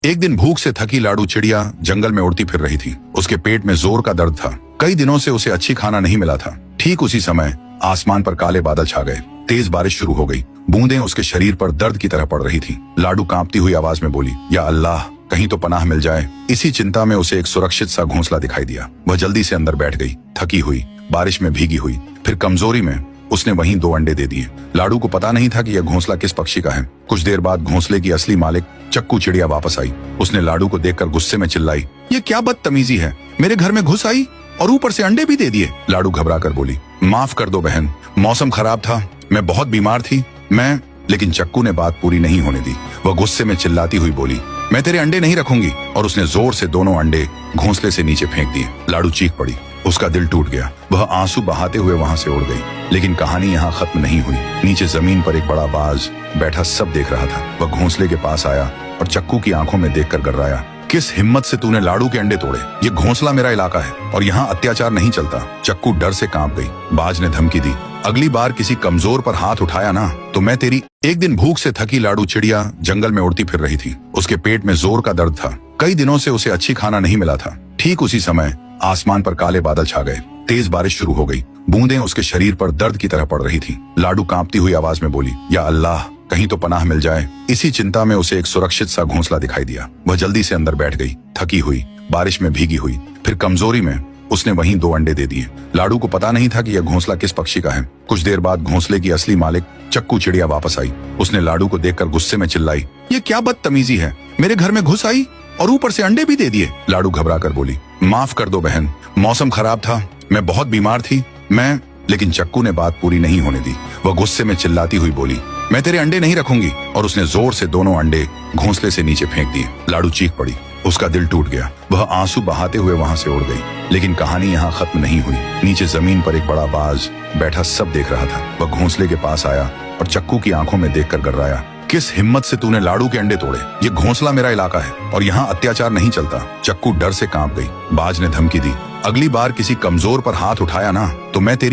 एक दिन भूख से थकी लाडू चिड़िया जंगल में उड़ती फिर रही थी। उसके पेट में जोर का दर्द था। कई दिनों से उसे अच्छी खाना नहीं मिला था। ठीक उसी समय आसमान पर काले बादल छा गए। तेज बारिश शुरू हो गई। बूंदें उसके शरीर पर दर्द की तरह पड़ रही थी। लाडू कांपती हुई आवाज में बोली, या अल्लाह, कहीं तो पनाह मिल जाए। इसी चिंता में उसे एक सुरक्षित सा घोंसला दिखाई दिया। वह जल्दी से अंदर बैठ गई। थकी हुई, बारिश में भीगी हुई, फिर कमजोरी में उसने वहीं 2 अंडे दे दिए। लाडू को पता नहीं था कि यह घोंसला किस पक्षी का है। कुछ देर बाद घोंसले की असली मालिक चक्कू चिड़िया वापस आई। उसने लाडू को देखकर गुस्से में चिल्लाई, ये क्या बदतमीजी है, मेरे घर में घुस आई और ऊपर से अंडे भी दे दिए। लाडू घबरा कर बोली, माफ कर दो बहन, मौसम खराब था, मैं बहुत बीमार थी, मैं। लेकिन चक्कू ने बात पूरी नहीं होने दी। वह गुस्से में चिल्लाती हुई बोली, मैं तेरे अंडे नहीं रखूंगी, और उसने जोर से दोनों अंडे घोंसले से नीचे फेंक दिए। लाडू चीख पड़ी। उसका दिल टूट गया। वह आंसू बहाते हुए वहां से उड़ गई। लेकिन कहानी यहाँ खत्म नहीं हुई। नीचे जमीन पर एक बड़ा बाज बैठा सब देख रहा था। वह घोंसले के पास आया और चक्कू की आंखों में देखकर गर्राया, किस हिम्मत से तूने लाडू के अंडे तोड़े? ये घोंसला मेरा इलाका है और यहाँ अत्याचार नहीं चलता। चक्कू डर से कांप गई। बाज ने धमकी दी, अगली बार किसी कमजोर पर हाथ उठाया ना तो मैं तेरी। एक दिन भूख से थकी लाडू चिड़िया जंगल में उड़ती फिर रही थी। उसके पेट में जोर का दर्द था। कई दिनों से उसे अच्छी खाना नहीं मिला था। ठीक उसी समय आसमान पर काले बादल छा गए। तेज बारिश शुरू हो गई। बूंदें उसके शरीर पर दर्द की तरह पड़ रही थी। लाडू कांपती हुई आवाज में बोली, या अल्लाह, कहीं तो पनाह मिल जाए। इसी चिंता में उसे एक सुरक्षित सा घोंसला दिखाई दिया। वह जल्दी से अंदर बैठ गई। थकी हुई, बारिश में भीगी हुई, फिर कमजोरी में उसने वहीं 2 अंडे दे दिए। लाडू को पता नहीं था कि यह घोंसला किस पक्षी का है। कुछ देर बाद घोंसले की असली मालिक चक्कू चिड़िया वापस आई। उसने लाडू को देखकर गुस्से में चिल्लाई, ये क्या बदतमीजी है, मेरे घर में घुस आई और ऊपर से अंडे भी दे दिए। लाडू घबरा कर बोली, माफ कर दो बहन, मौसम खराब था, मैं बहुत बीमार थी, मैं। लेकिन चक्कू ने बात पूरी नहीं होने दी। वह गुस्से में चिल्लाती हुई बोली, मैं तेरे अंडे नहीं रखूंगी, और उसने जोर से दोनों अंडे घोंसले से नीचे फेंक दिए। लाडू चीख पड़ी। उसका दिल टूट गया। वह आंसू बहाते हुए वहां से उड़ गई। लेकिन कहानी यहाँ खत्म नहीं हुई। नीचे जमीन पर एक बड़ा बाज बैठा सब देख रहा था। वह घोंसले के पास आया और चक्कू की आंखों में देखकर गर्राया, किस हिम्मत से तूने लाडू के अंडे तोड़े? ये घोंसला मेरा इलाका है और यहाँ अत्याचार नहीं चलता। चक्कू डर से कांप गई। बाज ने धमकी दी, अगली बार किसी कमजोर पर हाथ उठाया ना तो मैं तेरी।